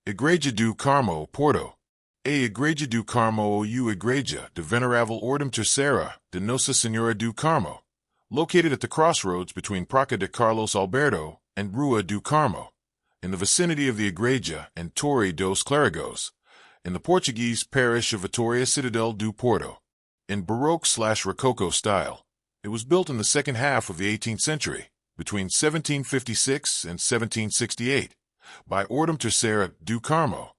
Igreja do Carmo, Porto. Igreja do Carmo ou Igreja de Venerável Ordem Terceira de Nossa Senhora do Carmo, located at the crossroads between Praça de Carlos Alberto and Rua do Carmo, in the vicinity of the Igreja and Torre dos Clérigos, in the Portuguese parish of Vitória, citadel do Porto. In Baroque/Rococo style, it was built in the second half of the 18th century, between 1756 and 1768, by Ordem Terceira do Carmo,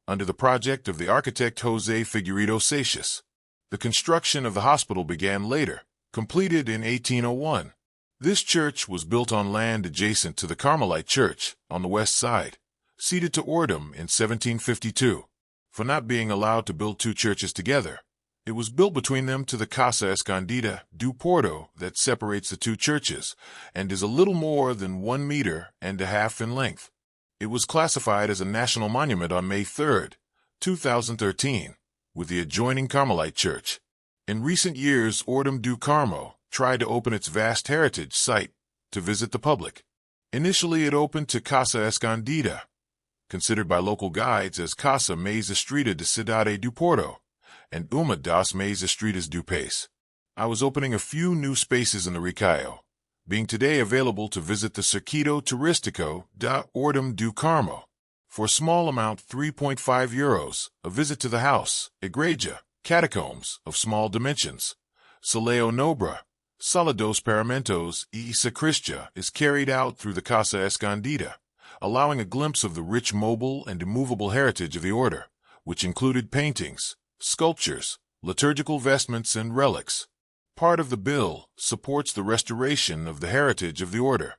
under the project of the architect José Figueiredo Seixas. The construction of the hospital began later, completed in 1801. This church was built on land adjacent to the Carmelite Church on the west side, ceded to Ordem in 1752. For not being allowed to build two churches together, it was built between them to the Casa Escondida do Porto that separates the two churches and is a little more than 1.5 meters in length. It was classified as a national monument on May 3, 2013, with the adjoining Carmelite Church. In recent years, Ordem do Carmo tried to open its vast heritage site to visit the public. Initially, it opened to Casa Escondida, considered by local guides as Casa mais Estrita de Cidade do Porto, and Uma das mais Estreitas do País. I was opening a few new spaces in the Recreio, being today available to visit the Circuito Turístico da Ordem do Carmo. For a small amount, €3.5, a visit to the house, Igreja, catacombs of small dimensions, Saleo Nobre, Sala dos Paramentos e Sacristia is carried out through the Casa Escondida, allowing a glimpse of the rich mobile and immovable heritage of the order, which included paintings, sculptures, liturgical vestments, and relics. Part of the bill supports the restoration of the heritage of the order.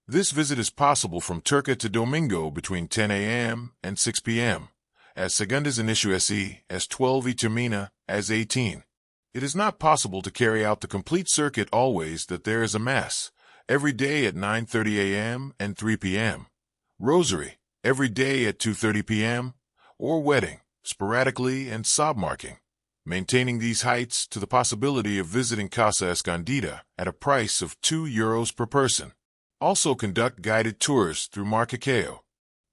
This visit is possible from Terça to Domingo between 10 a.m. and 6 p.m., as segundas inicia as 12 e termina as 18. It is not possible to carry out the complete circuit always that there is a Mass, every day at 9:30 a.m. and 3 p.m., Rosary, every day at 2:30 p.m., or wedding, sporadically and submarking, maintaining these heights to the possibility of visiting Casa Escondida at a price of €2 per person. Also conduct guided tours through Marcacao.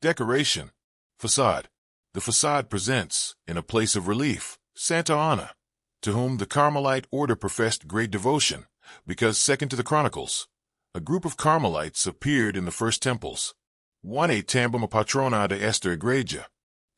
Decoration. Facade. The facade presents, in a place of relief, Santa Ana, to whom the Carmelite order professed great devotion, because second to the Chronicles, a group of Carmelites appeared in the first temples. 1. A tambum patrona de esta igreja.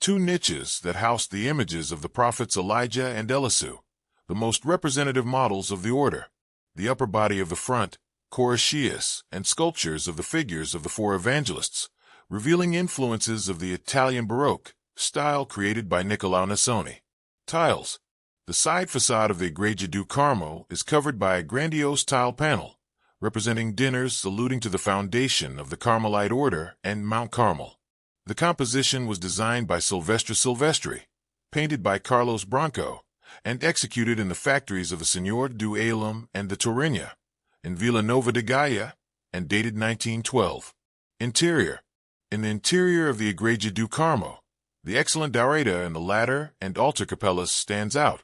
2 niches that housed the images of the prophets Elijah and Elisu, the most representative models of the order. The upper body of the front, Coraceus, and sculptures of the figures of the 4 evangelists, revealing influences of the Italian Baroque style created by Niccolò Nasoni. Tiles. The side facade of the Igreja do Carmo is covered by a grandiose tile panel, representing dinners alluding to the foundation of the Carmelite order and Mount Carmel. The composition was designed by Silvestre Silvestri, painted by Carlos Branco, and executed in the factories of the Senhora do Alum and the Torrinha, in Vila Nova de Gaia, and dated 1912. Interior. In the interior of the Igreja do Carmo, the excellent Daurada in the ladder and altar capellas stands out,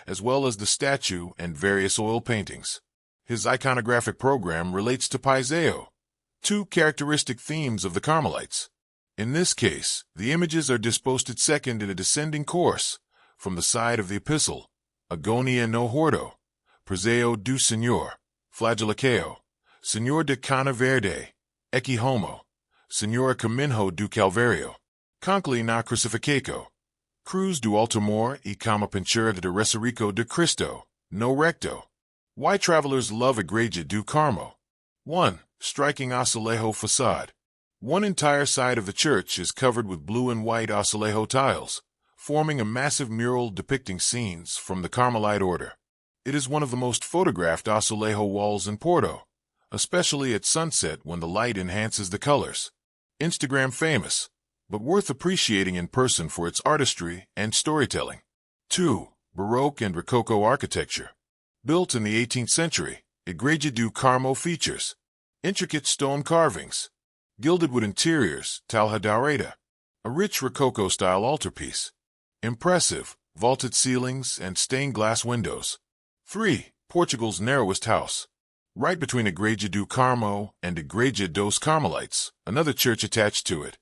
as well as the statue and various oil paintings. His iconographic program relates to Paiseo, 2 characteristic themes of the Carmelites. In this case, the images are disposed second in a descending course, from the side of the epistle, Agonia no Hordo, Preseo do Senhor, Flagellaceo, Senhor de Cana Verde, Ecce Homo, Senhora Caminho do Calvario, Concli na Crucificaco, Cruz do Altamor e Cama Pintura de Resurico de Cristo, no Recto. Why travelers love Igreja do Carmo. 1. Striking azulejo facade. One entire side of the church is covered with blue and white azulejo tiles, forming a massive mural depicting scenes from the Carmelite order. It is one of the most photographed azulejo walls in Porto, especially at sunset when the light enhances the colors. Instagram famous, but worth appreciating in person for its artistry and storytelling. 2. Baroque and Rococo architecture. Built in the 18th century, Igreja do Carmo features intricate stone carvings, gilded wood interiors, talha daurada, a rich Rococo-style altarpiece, impressive, vaulted ceilings, and stained glass windows. 3. Portugal's narrowest house. Right between Igreja do Carmo and Igreja dos Carmelites, another church attached to it,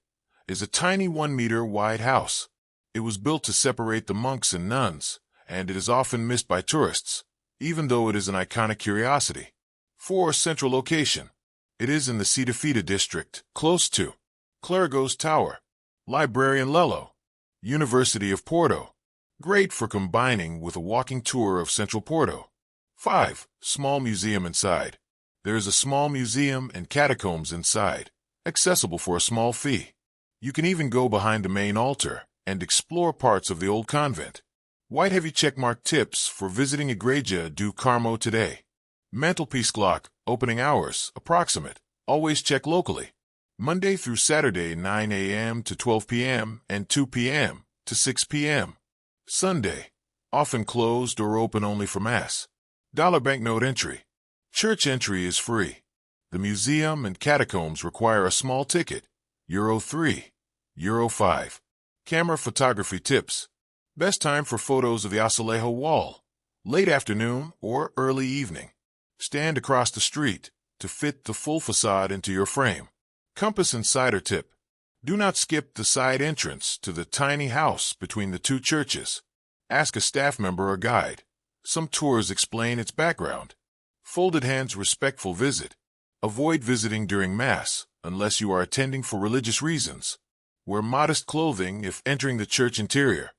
is a tiny 1-meter wide house. It was built to separate the monks and nuns, and it is often missed by tourists, even though it is an iconic curiosity. 4. Central location. It is in the Ceded district, close to Clérigos Tower, Librarian Lello, University of Porto. Great for combining with a walking tour of central Porto. 5. Small museum inside. There is a small museum and catacombs inside, accessible for a small fee. You can even go behind the main altar and explore parts of the old convent. White heavy checkmark tips for visiting Igreja do Carmo today. Mantelpiece clock, opening hours, approximate. Always check locally. Monday through Saturday 9 a.m. to 12 p.m. and 2 p.m. to 6 p.m. Sunday, often closed or open only for Mass. Dollar banknote entry. Church entry is free. The museum and catacombs require a small ticket, €3, €5. Camera photography tips. Best time for photos of the azulejo wall, late afternoon or early evening. Stand across the street to fit the full facade into your frame. Compass insider tip. Do not skip the side entrance to the tiny house between the two churches. Ask a staff member or guide. Some tours explain its background. Folded hands respectful visit. Avoid visiting during Mass unless you are attending for religious reasons. Wear modest clothing if entering the church interior.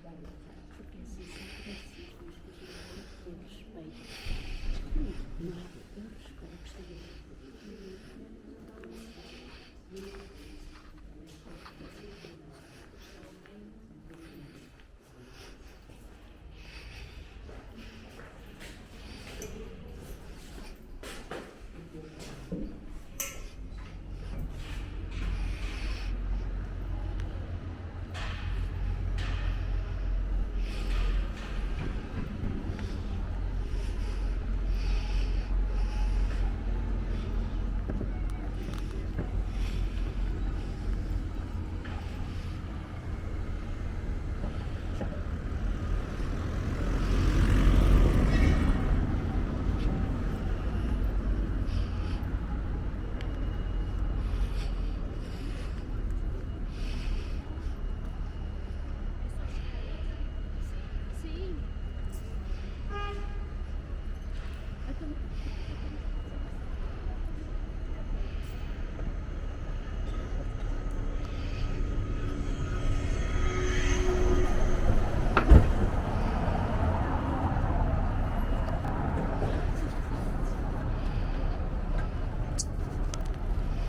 Sunday.